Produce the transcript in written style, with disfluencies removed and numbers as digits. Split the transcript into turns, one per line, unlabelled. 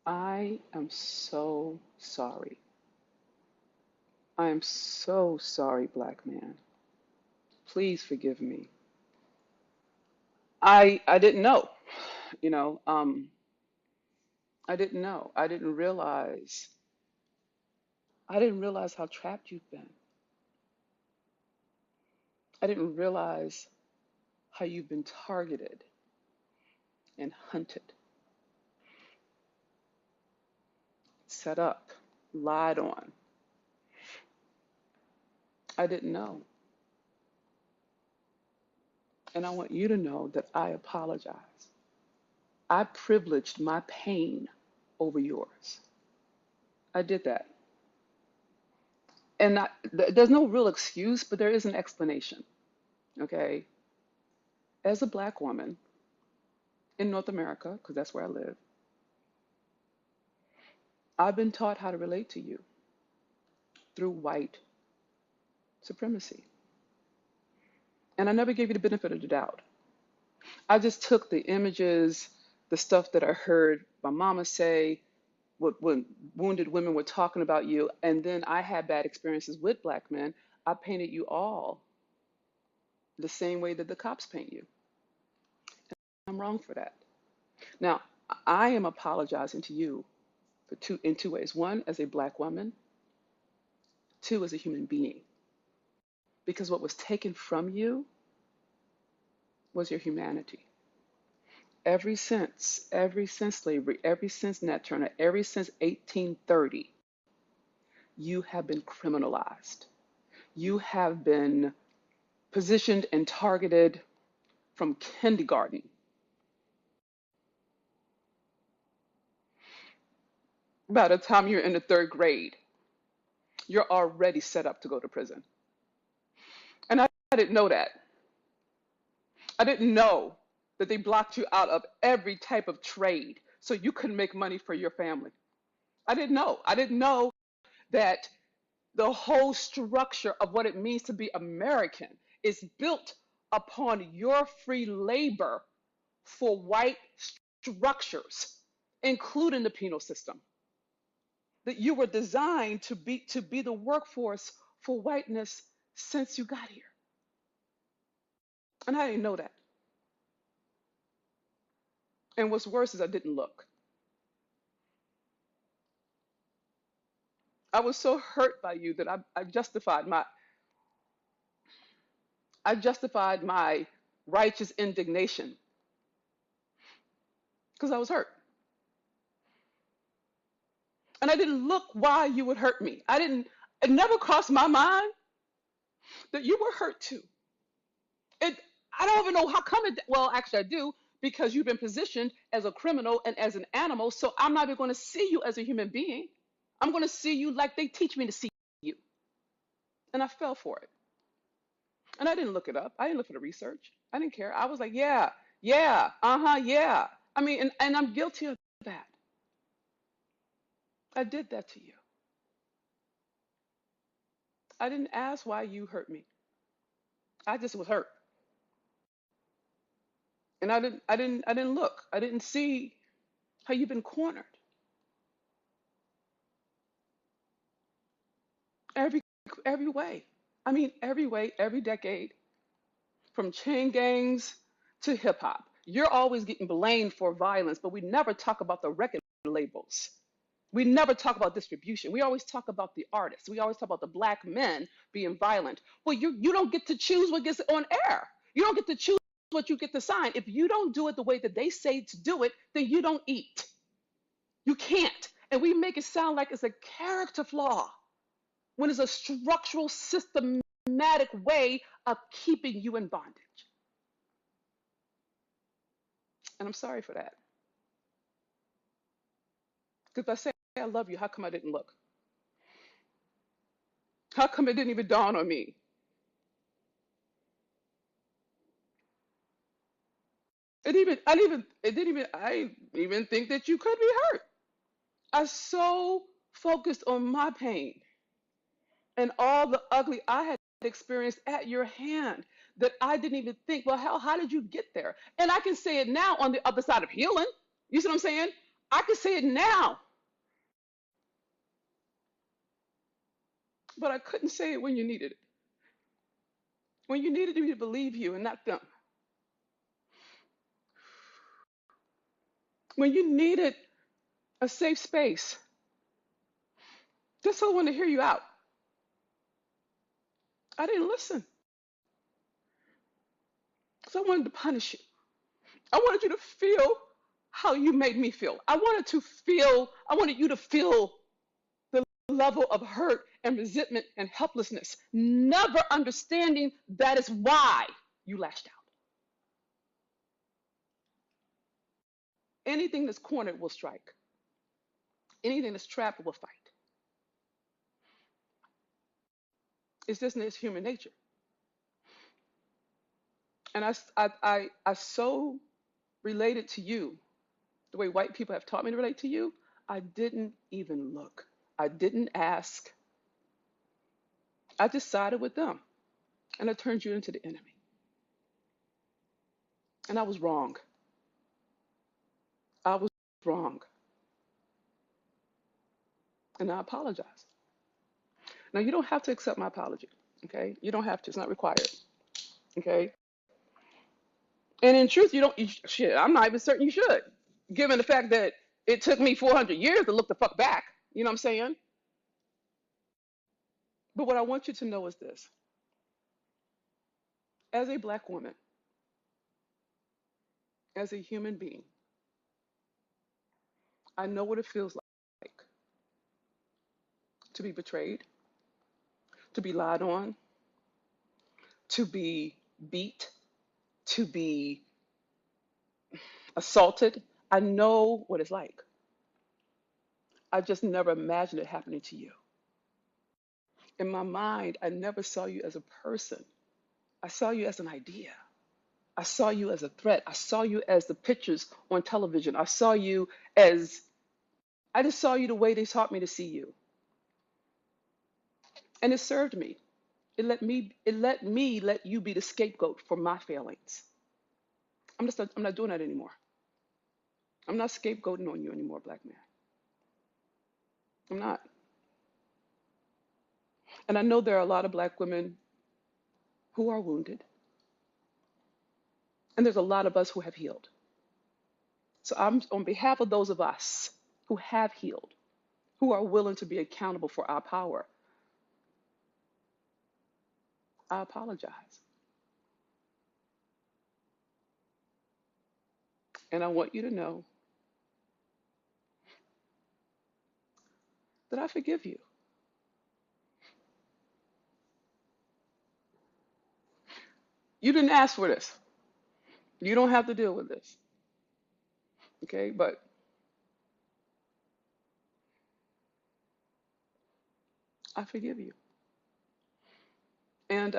I am so sorry. I am so sorry, black man. Please forgive me. I didn't know, you know, I didn't know. I didn't realize how trapped you've been. I didn't realize how you've been targeted and hunted, set up, lied on. I didn't know. And I want you to know that I apologize. I privileged my pain over yours. I did that. And there's no real excuse, but there is an explanation. Okay. As a black woman in North America, because that's where I live, I've been taught how to relate to you through white supremacy. And I never gave you the benefit of the doubt. I just took the images, the stuff that I heard my mama say, when wounded women were talking about you, and then I had bad experiences with black men. I painted you all the same way that the cops paint you. I'm wrong for that. Now, I am apologizing to you in two ways. One, as a black woman. Two, as a human being. Because what was taken from you was your humanity. Ever since slavery, ever since Nat Turner, ever since 1830, you have been criminalized. You have been positioned and targeted from kindergarten. By the time you're in the third grade, you're already set up to go to prison. And I didn't know that. I didn't know that they blocked you out of every type of trade so you couldn't make money for your family. I didn't know. I didn't know that the whole structure of what it means to be American is built upon your free labor for white structures, including the penal system. That you were designed to be the workforce for whiteness since you got here. And I didn't know that. And what's worse is I didn't look. I was so hurt by you that I justified my righteous indignation because I was hurt. And I didn't look why you would hurt me. It never crossed my mind that you were hurt too. It, I don't even know how come well, actually I do, because you've been positioned as a criminal and as an animal. So I'm not even going to see you as a human being. I'm going to see you like they teach me to see you. And I fell for it. And I didn't look it up. I didn't look for the research. I didn't care. I was like, yeah, yeah, uh-huh, yeah. I mean, and I'm guilty of that. I did that to you. I didn't ask why you hurt me. I just was hurt. And I didn't look. I didn't see how you've been cornered every every way. I mean, every way, every decade, from chain gangs to hip hop. You're always getting blamed for violence, but we never talk about the record labels. We never talk about distribution. We always talk about the artists. We always talk about the black men being violent. Well, you don't get to choose what gets on air. You don't get to choose what you get to sign. If you don't do it the way that they say to do it, then you don't eat. You can't. And we make it sound like it's a character flaw when it's a structural, systematic way of keeping you in bondage. And I'm sorry for that. Because if I say I love you, how come I didn't look? How come it didn't even dawn on me? I didn't even think that you could be hurt. I so focused on my pain and all the ugly I had experienced at your hand that I didn't even think, well, hell, how did you get there? And I can say it now on the other side of healing. You see what I'm saying? I could say it now, but I couldn't say it when you needed it. When you needed me to believe you and not them. When you needed a safe space, just someone to hear you out. I didn't listen. So I wanted to punish you. I wanted you to feel how you made me feel. I wanted you to feel the level of hurt and resentment and helplessness, never understanding that is why you lashed out. Anything that's cornered will strike. Anything that's trapped will fight. It's just in its human nature. And I so related to you the way white people have taught me to relate to you. I didn't even look. I didn't ask. I just sided with them. And I turned you into the enemy. And I was wrong. I was wrong. And I apologize. Now, you don't have to accept my apology. Okay? You don't have to. It's not required. Okay? And in truth, shit, I'm not even certain you should, given the fact that it took me 400 years to look the fuck back. You know what I'm saying? But what I want you to know is this: as a black woman, as a human being, I know what it feels like to be betrayed, to be lied on, to be beat, to be assaulted. I know what it's like. I just never imagined it happening to you. In my mind, I never saw you as a person. I saw you as an idea. I saw you as a threat. I saw you as the pictures on television. I just saw you the way they taught me to see you. And it served me. It let me let you be the scapegoat for my failings. I'm not doing that anymore. I'm not scapegoating on you anymore, black man. I'm not. And I know there are a lot of black women who are wounded. And there's a lot of us who have healed. So I'm on behalf of those of us who have healed, who are willing to be accountable for our power. I apologize. And I want you to know that I forgive you. You didn't ask for this. You don't have to deal with this. Okay? But I forgive you. And